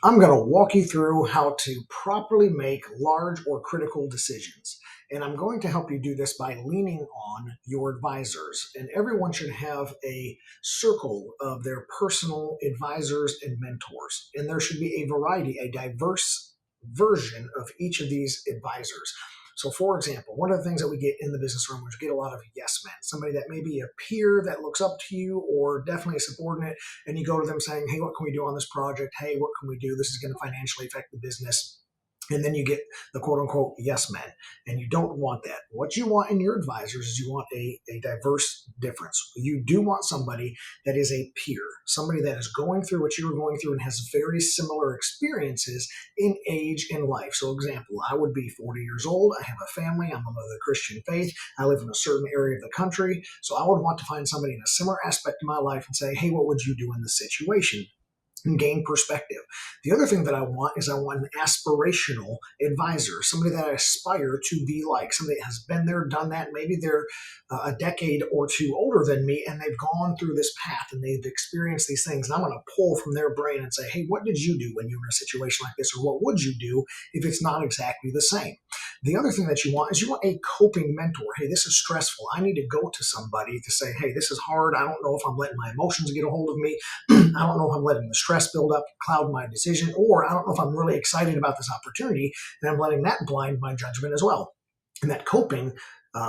I'm going to walk you through how to properly make large or critical decisions. And I'm going to help you do this by leaning on your advisors. And everyone should have a circle of their personal advisors and mentors. And there should be a variety, a diverse version of each of these advisors. So, for example, one of the things that we get in the business realm is we get a lot of yes men, somebody that may be a peer that looks up to you or definitely a subordinate, and you go to them saying, hey, what can we do on this project? Hey, what can we do? This is going to financially affect the business. And then you get the quote unquote yes men. And you don't want that. What you want in your advisors is you want a diverse difference. You do want somebody that is a peer, somebody that is going through what you're going through and has very similar experiences in age and life. So, example, I would be 40 years old. I have a family. I'm of the Christian faith. I live in a certain area of the country. So I would want to find somebody in a similar aspect of my life and say, hey, what would you do in this situation? And gain perspective. The other thing that I want is I want an aspirational advisor, somebody that I aspire to be like, somebody that has been there, done that. Maybe they're a decade or two older than me and they've gone through this path and they've experienced these things. And I'm going to pull from their brain and say, hey, what did you do when you were in a situation like this? Or what would you do if it's not exactly the same? The other thing that you want is you want a coping mentor. Hey, this is stressful. I need to go to somebody to say, hey, this is hard. I don't know if I'm letting my emotions get a hold of me. I don't know if I'm letting the stress build up, cloud my decision, or I don't know if I'm really excited about this opportunity and I'm letting that blind my judgment as well. And that coping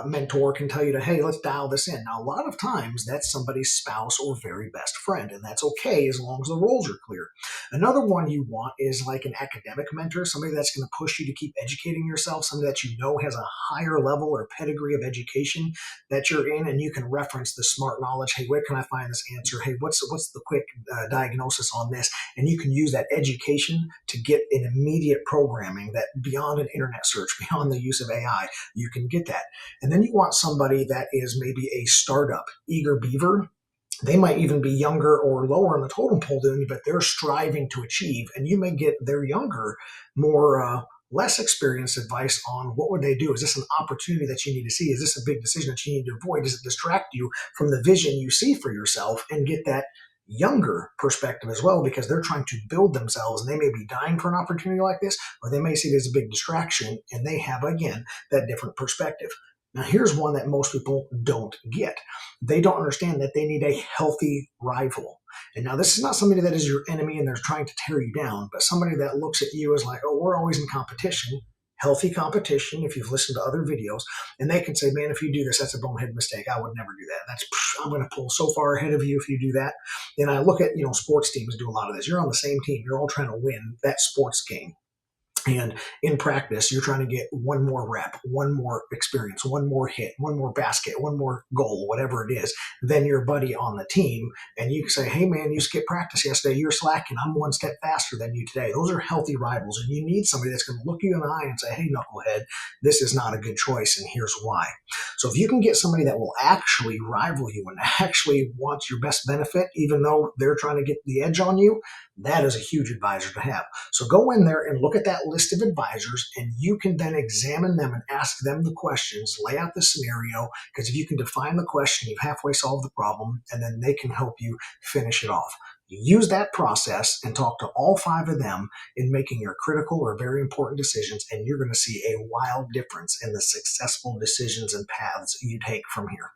mentor can tell you to, hey, let's dial this in. Now, a lot of times that's somebody's spouse or very best friend, and that's okay as long as the roles are clear. Another one you want is like an academic mentor, somebody that's going to push you to keep educating yourself, somebody that you know has a higher level or pedigree of education that you're in, and you can reference the smart knowledge. Hey, where can I find this answer? Hey, what's the quick diagnosis on this? And you can use that education to get an immediate programming that beyond an internet search, beyond the use of AI, you can get that. And then you want somebody that is maybe a startup, eager beaver. They might even be younger or lower on the totem pole than you, but they're striving to achieve. And you may get their younger, more less experienced advice on what would they do. Is this an opportunity that you need to see? Is this a big decision that you need to avoid? Does it distract you from the vision you see for yourself? And get that younger perspective as well, because they're trying to build themselves and they may be dying for an opportunity like this, or they may see it as a big distraction and they have, again, that different perspective. Now, here's one that most people don't get. They don't understand that they need a healthy rival. And now this is not somebody that is your enemy and they're trying to tear you down, but somebody that looks at you as like, oh, we're always in competition, healthy competition, if you've listened to other videos, and they can say, man, if you do this, that's a bonehead mistake. I would never do that. I'm going to pull so far ahead of you if you do that. And I look at, sports teams do a lot of this. You're on the same team. You're all trying to win that sports game. And in practice, you're trying to get one more rep, one more experience, one more hit, one more basket, one more goal, whatever it is, than your buddy on the team. And you can say, hey, man, you skipped practice yesterday. You're slacking. I'm one step faster than you today. Those are healthy rivals. And you need somebody that's going to look you in the eye and say, hey, knucklehead, this is not a good choice. And here's why. So if you can get somebody that will actually rival you and actually wants your best benefit, even though they're trying to get the edge on you, that is a huge advisor to have. So go in there and look at that list of advisors, and you can then examine them and ask them the questions, lay out the scenario, because if you can define the question, you've halfway solved the problem, and then they can help you finish it off. Use that process and talk to all 5 of them in making your critical or very important decisions, and you're going to see a wild difference in the successful decisions and paths you take from here.